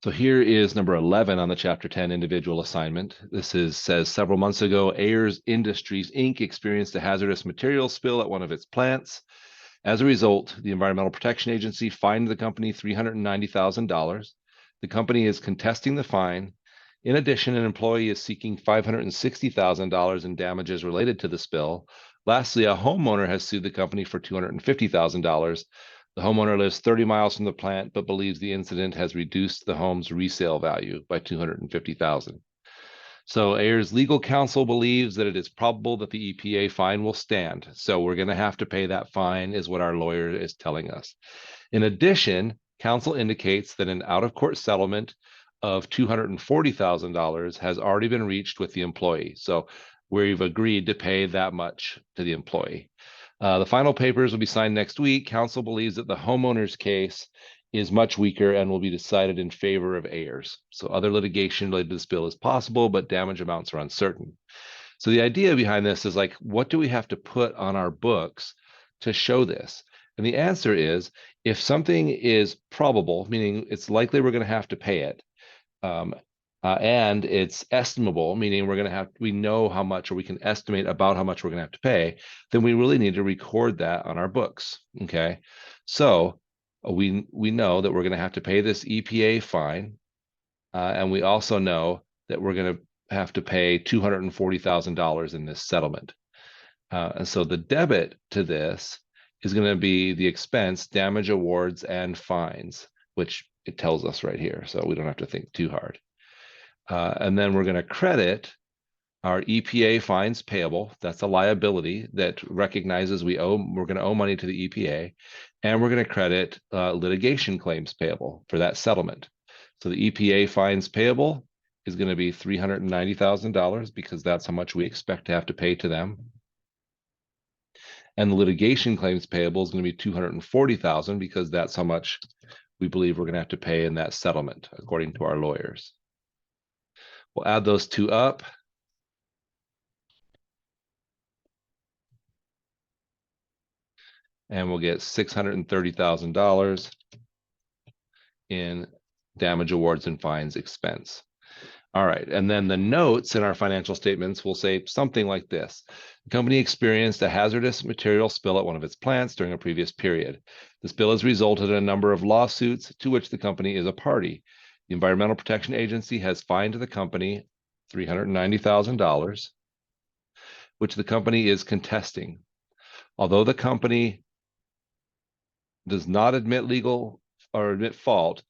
So here is number 11 on the Chapter 10 individual assignment. Says several months ago, Ayers Industries, Inc. experienced a hazardous material spill at one of its plants. As a result, the Environmental Protection Agency fined the company $390,000. The company is contesting the fine. In addition, an employee is seeking $560,000 in damages related to the spill. Lastly, a homeowner has sued the company for $250,000. The homeowner lives 30 miles from the plant, but believes the incident has reduced the home's resale value by $250,000. So Ayers' legal counsel believes that it is probable that the EPA fine will stand. So we're going to have to pay that fine, is what our lawyer is telling us. In addition, counsel indicates that an out-of-court settlement of $240,000 has already been reached with the employee. So we've agreed to pay that much to the employee. The final papers will be signed next week. Counsel believes that the homeowner's case is much weaker and will be decided in favor of Ayers. So other litigation related to this bill is possible, but damage amounts are uncertain. So the idea behind this is like, what do we have to put on our books to show this? And the answer is, if something is probable, meaning it's likely we're going to have to pay it, and it's estimable, meaning we know how much, or we can estimate about how much we're going to have to pay, then we really need to record that on our books. Okay, so we know that we're going to have to pay this EPA fine, and we also know that we're going to have to pay $240,000 in this settlement. And so the debit to this is going to be the expense, damage awards, and fines, which it tells us right here, so we don't have to think too hard. And then we're going to credit our EPA fines payable. That's a liability that recognizes we're going to owe money to the EPA, and we're going to credit litigation claims payable for that settlement. So the EPA fines payable is going to be $390,000 because that's how much we expect to have to pay to them. And the litigation claims payable is going to be $240,000 because that's how much we believe we're going to have to pay in that settlement, according to our lawyers. We'll add those two up. And we'll get $630,000 in damage awards and fines expense. All right, and then the notes in our financial statements will say something like this. The company experienced a hazardous material spill at one of its plants during a previous period. The spill has resulted in a number of lawsuits to which the company is a party. The Environmental Protection Agency has fined the company $390,000, which the company is contesting. Although the company does not admit fault,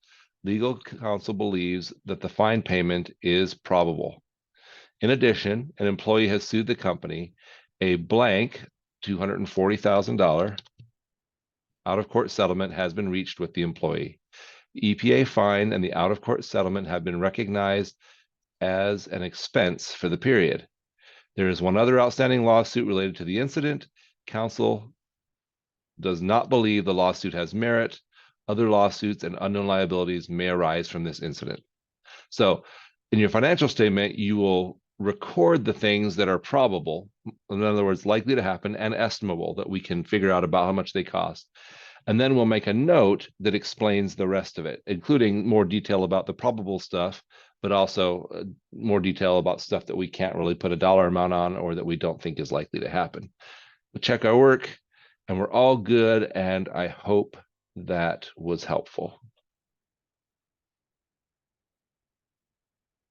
legal counsel believes that the fine payment is probable. In addition, an employee has sued the company. A blank $240,000 out-of-court settlement has been reached with the employee. The EPA fine and the out-of-court settlement have been recognized as an expense for the period. There is one other outstanding lawsuit related to the incident. Counsel does not believe the lawsuit has merit. Other lawsuits and unknown liabilities may arise from this incident. So in your financial statement, you will record the things that are probable, in other words, likely to happen, and estimable, that we can figure out about how much they cost. And then we'll make a note that explains the rest of it, including more detail about the probable stuff, but also more detail about stuff that we can't really put a dollar amount on or that we don't think is likely to happen. We'll check our work, and we're all good, and I hope that was helpful.